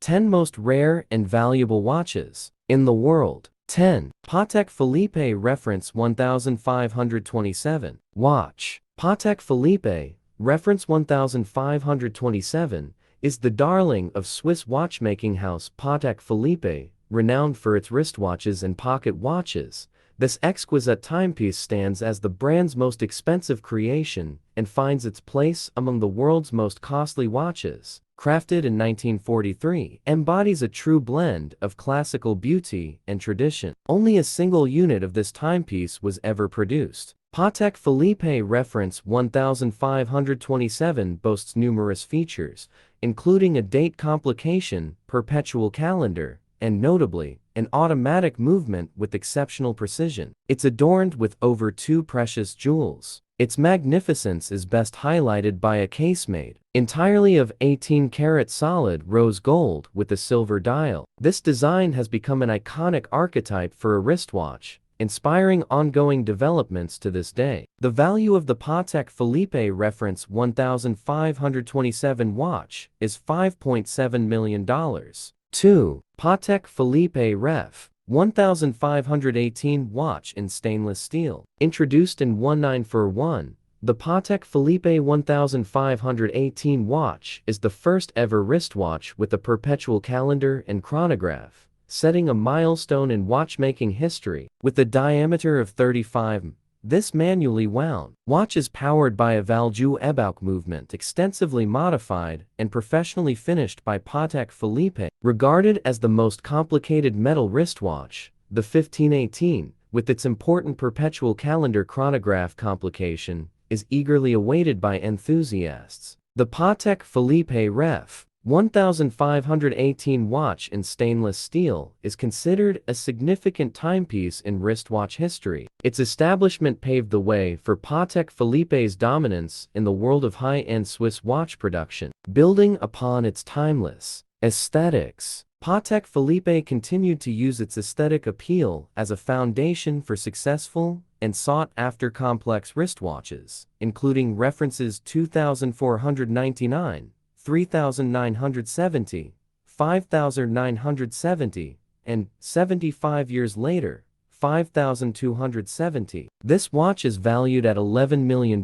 10 most rare and valuable watches in the world. 10. Patek Philippe Reference 1527. Watch. Patek Philippe, Reference 1527, is the darling of Swiss watchmaking house Patek Philippe, renowned for its wristwatches and pocket watches. This exquisite timepiece stands as the brand's most expensive creation and finds its place among the world's most costly watches. Crafted in 1943, embodies a true blend of classical beauty and tradition. Only a single unit of this timepiece was ever produced. Patek Philippe Reference 1527 boasts numerous features, including a date complication, perpetual calendar, and notably, an automatic movement with exceptional precision. It's adorned with over 2 precious jewels. Its magnificence is best highlighted by a case made entirely of 18-karat solid rose gold with a silver dial. This design has become an iconic archetype for a wristwatch, inspiring ongoing developments to this day. The value of the Patek Philippe Reference 1527 watch is $5.7 million. 2. Patek Philippe Ref. 1518 watch in stainless steel. Introduced in 1941, the Patek Philippe 1518 watch is the first ever wristwatch with a perpetual calendar and chronograph, setting a milestone in watchmaking history. With a diameter of 35 mm, this manually wound watch is powered by a Valjoux Ebauque movement extensively modified and professionally finished by Patek Philippe. Regarded as the most complicated metal wristwatch, the 1518, with its important perpetual calendar chronograph complication, is eagerly awaited by enthusiasts. The Patek Philippe Ref. 1518 watch in stainless steel is considered a significant timepiece in wristwatch history. Its establishment paved the way for Patek Philippe's dominance in the world of high-end Swiss watch production. Building upon its timeless aesthetics, Patek Philippe continued to use its aesthetic appeal as a foundation for successful and sought-after complex wristwatches, including references 2499, 3970, 5970, and 75 years later, 5270. This watch is valued at $11 million,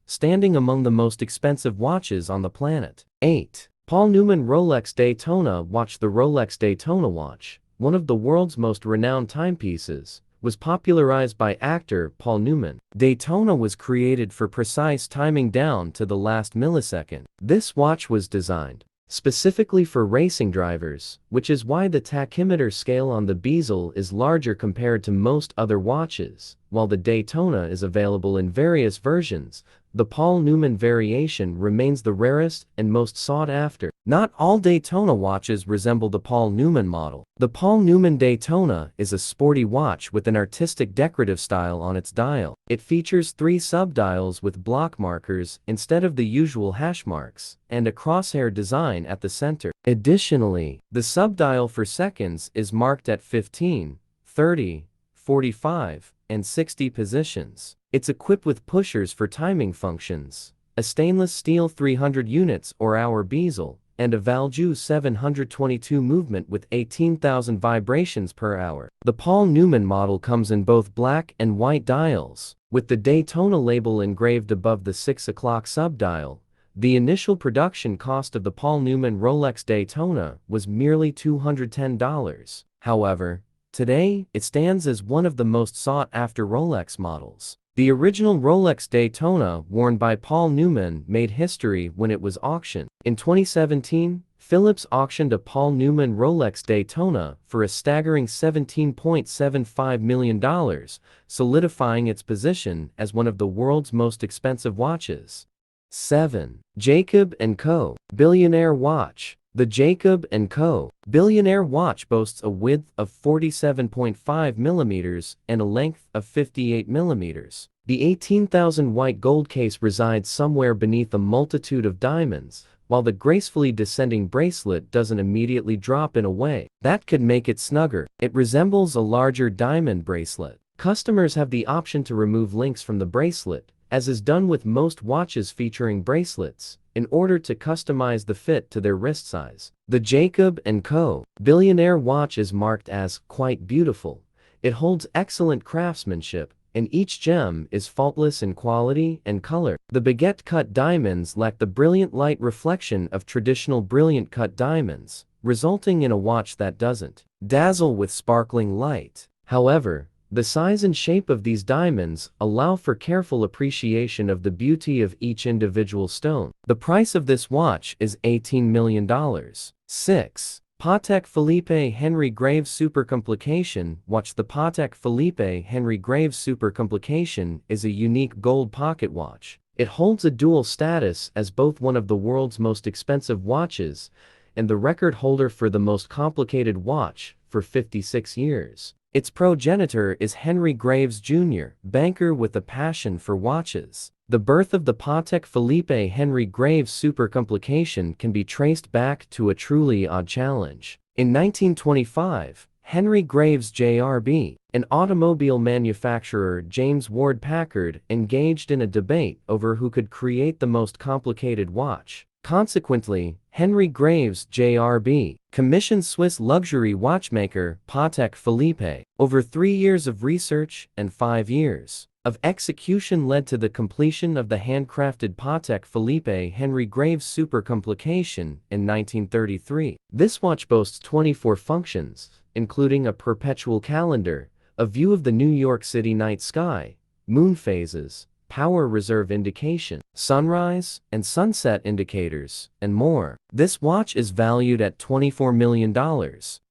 standing among the most expensive watches on the planet. 8. Paul Newman Rolex Daytona watch. The Rolex Daytona watch, one of the world's most renowned timepieces, was popularized by actor Paul Newman. Daytona was created for precise timing down to the last millisecond. This watch was designed specifically for racing drivers, which is why the tachymeter scale on the bezel is larger compared to most other watches. While the Daytona is available in various versions, the Paul Newman variation remains the rarest and most sought after. Not all Daytona watches resemble the Paul Newman model. The Paul Newman Daytona is a sporty watch with an artistic decorative style on its dial. It features 3 subdials with block markers instead of the usual hash marks, and a crosshair design at the center. Additionally, the subdial for seconds is marked at 15, 30, 45, and 60 positions. It's equipped with pushers for timing functions, a stainless steel 300 units or hour bezel, and a Valjoux 722 movement with 18,000 vibrations per hour. The Paul Newman model comes in both black and white dials, with the Daytona label engraved above the 6 o'clock subdial. The initial production cost of the Paul Newman Rolex Daytona was merely $210. However, today, it stands as one of the most sought-after Rolex models. The original Rolex Daytona worn by Paul Newman made history when it was auctioned. In 2017, Philips auctioned a Paul Newman Rolex Daytona for a staggering $17.75 million, solidifying its position as one of the world's most expensive watches. 7. Jacob & Co. Billionaire Watch. The Jacob & Co. Billionaire watch boasts a width of 47.5 millimeters and a length of 58 millimeters. The 18,000 white gold case resides somewhere beneath a multitude of diamonds, while the gracefully descending bracelet doesn't immediately drop in a way that could make it snugger. It resembles a larger diamond bracelet. Customers have the option to remove links from the bracelet, as is done with most watches featuring bracelets, in order to customize the fit to their wrist size. The Jacob & Co. Billionaire watch is marked as quite beautiful. It holds excellent craftsmanship, and each gem is faultless in quality and color. The baguette cut diamonds lack the brilliant light reflection of traditional brilliant cut diamonds, resulting in a watch that doesn't dazzle with sparkling light. However, the size and shape of these diamonds allow for careful appreciation of the beauty of each individual stone. The price of this watch is $18 million. 6. Patek Philippe Henry Graves Supercomplication Watch. The Patek Philippe Henry Graves Supercomplication is a unique gold pocket watch. It holds a dual status as both one of the world's most expensive watches and the record holder for the most complicated watch for 56 years. Its progenitor is Henry Graves Jr., banker with a passion for watches. The birth of the Patek Philippe Henry Graves Supercomplication can be traced back to a truly odd challenge. In 1925, Henry Graves Jr., and automobile manufacturer James Ward Packard engaged in a debate over who could create the most complicated watch. Consequently, Henry Graves Jr. commissioned Swiss luxury watchmaker Patek Philippe. Over 3 years of research and 5 years of execution led to the completion of the handcrafted Patek Philippe Henry Graves Supercomplication in 1933. This watch boasts 24 functions, including a perpetual calendar, a view of the New York City night sky, moon phases, power reserve indication, sunrise and sunset indicators, and more. This watch is valued at $24 million.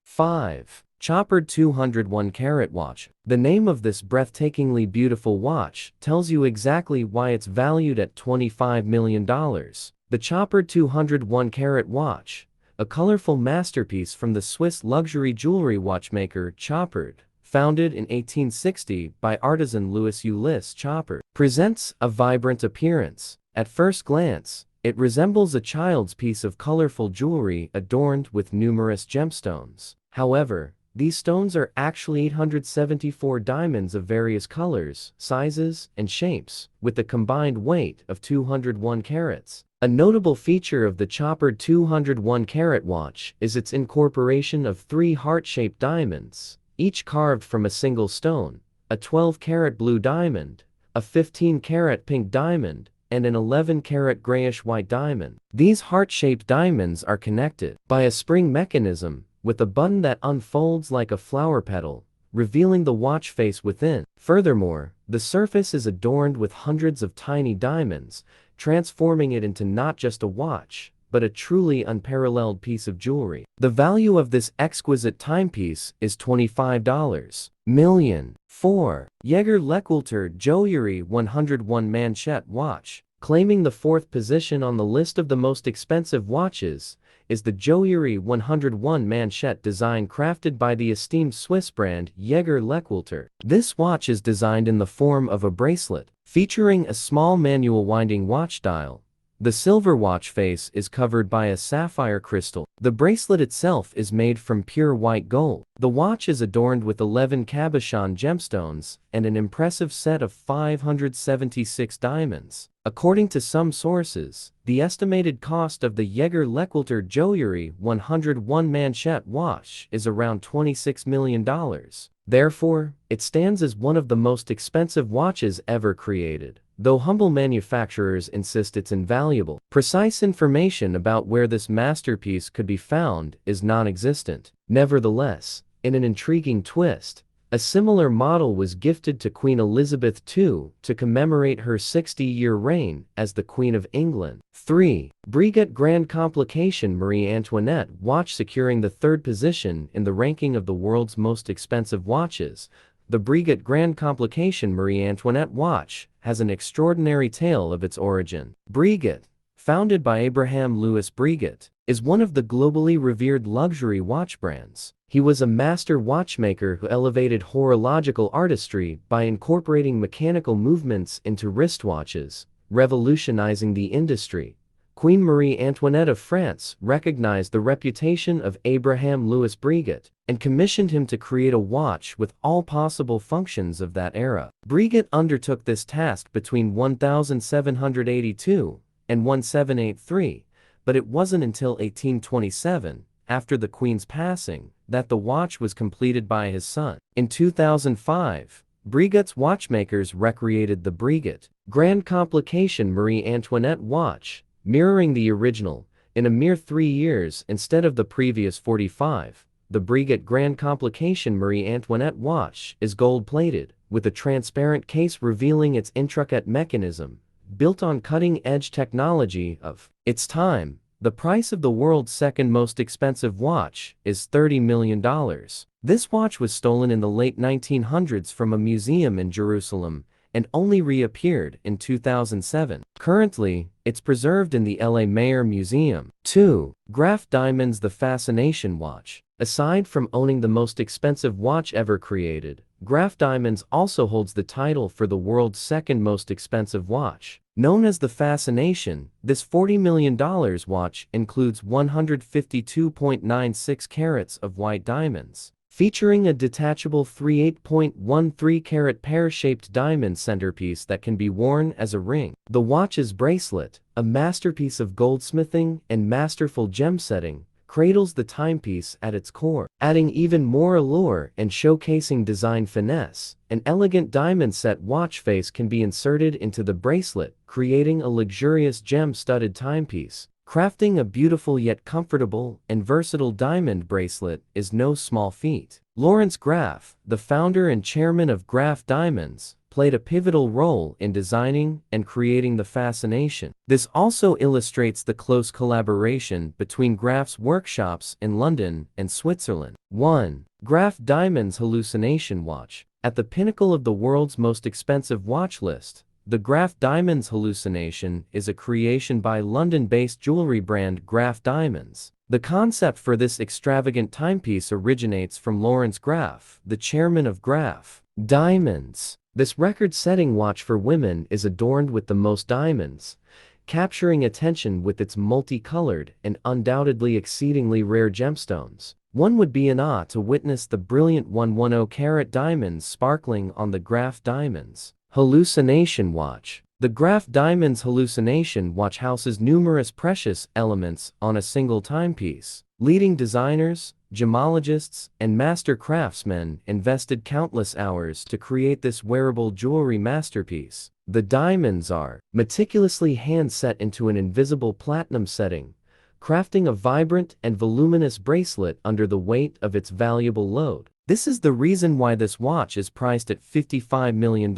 5. Chopard 201-carat watch. The name of this breathtakingly beautiful watch tells you exactly why it's valued at $25 million. The Chopard 201-carat watch, a colorful masterpiece from the Swiss luxury jewelry watchmaker Chopard, founded in 1860 by artisan Louis Ulysse Chopard, presents a vibrant appearance. At first glance, it resembles a child's piece of colorful jewelry adorned with numerous gemstones. However, these stones are actually 874 diamonds of various colors, sizes, and shapes, with a combined weight of 201 carats. A notable feature of the Chopard 201-carat watch is its incorporation of 3 heart-shaped diamonds, each carved from a single stone: a 12-carat blue diamond, a 15-carat pink diamond, and an 11-carat grayish-white diamond. These heart-shaped diamonds are connected by a spring mechanism with a button that unfolds like a flower petal, revealing the watch face within. Furthermore, the surface is adorned with hundreds of tiny diamonds, transforming it into not just a watch, but a truly unparalleled piece of jewelry. The value of this exquisite timepiece is $25 million. 4. Jaeger-LeCoultre Joaillerie 101 Manchette Watch. Claiming the 4th position on the list of the most expensive watches is the Joaillerie 101 Manchette design crafted by the esteemed Swiss brand Jaeger-LeCoultre. This watch is designed in the form of a bracelet, featuring a small manual winding watch dial. The silver watch face is covered by a sapphire crystal. The bracelet itself is made from pure white gold. The watch is adorned with 11 cabochon gemstones and an impressive set of 576 diamonds. According to some sources, the estimated cost of the Jaeger-LeCoultre Joaillerie 101 Manchette watch is around $26 million. Therefore, it stands as one of the most expensive watches ever created, though humble manufacturers insist it's invaluable. Precise information about where this masterpiece could be found is non-existent. Nevertheless, in an intriguing twist, a similar model was gifted to Queen Elizabeth II to commemorate her 60-year reign as the Queen of England. 3. Breguet Grand Complication Marie Antoinette watch. Securing the 3rd position in the ranking of the world's most expensive watches, the Breguet Grand Complication Marie Antoinette watch has an extraordinary tale of its origin. Breguet, founded by Abraham Louis Breguet, is one of the globally revered luxury watch brands. He was a master watchmaker who elevated horological artistry by incorporating mechanical movements into wristwatches, revolutionizing the industry. Queen Marie Antoinette of France recognized the reputation of Abraham Louis Breguet and commissioned him to create a watch with all possible functions of that era. Breguet undertook this task between 1782 and 1783, but it wasn't until 1827, after the Queen's passing, that the watch was completed by his son. In 2005, Breguet's watchmakers recreated the Breguet Grand Complication Marie Antoinette watch, mirroring the original, in a mere 3 years instead of the previous 45. The Breguet Grand Complication Marie Antoinette watch is gold-plated, with a transparent case revealing its intricate mechanism, built on cutting-edge technology of its time. The price of the world's second most expensive watch is $30 million. This watch was stolen in the late 1900s from a museum in Jerusalem and only reappeared in 2007. Currently, it's preserved in the LA Mayer Museum. 2. Graf Diamonds The Fascination Watch. Aside from owning the most expensive watch ever created, Graf Diamonds also holds the title for the world's second most expensive watch. Known as the Fascination, this $40 million watch includes 152.96 carats of white diamonds, featuring a detachable 38.13-carat pear-shaped diamond centerpiece that can be worn as a ring. The watch's bracelet, a masterpiece of goldsmithing and masterful gem setting, cradles the timepiece at its core, adding even more allure and showcasing design finesse. An elegant diamond-set watch face can be inserted into the bracelet, creating a luxurious gem-studded timepiece. Crafting a beautiful yet comfortable and versatile diamond bracelet is no small feat. Lawrence Graf, the founder and chairman of Graf Diamonds, played a pivotal role in designing and creating the Fascination. This also illustrates the close collaboration between Graf's workshops in London and Switzerland. 1. Graf Diamonds Hallucination Watch. At the pinnacle of the world's most expensive watch list, the Graf Diamonds Hallucination is a creation by London-based jewelry brand Graf Diamonds. The concept for this extravagant timepiece originates from Lawrence Graf, the chairman of Graf Diamonds. This record-setting watch for women is adorned with the most diamonds, capturing attention with its multicolored and undoubtedly exceedingly rare gemstones. One would be in awe to witness the brilliant 110-carat diamonds sparkling on the Graf Diamonds Hallucination Watch. The Graf Diamonds Hallucination Watch houses numerous precious elements on a single timepiece. Leading designers, gemologists, and master craftsmen invested countless hours to create this wearable jewelry masterpiece. The diamonds are meticulously hand-set into an invisible platinum setting, crafting a vibrant and voluminous bracelet under the weight of its valuable load. This is the reason why this watch is priced at $55 million.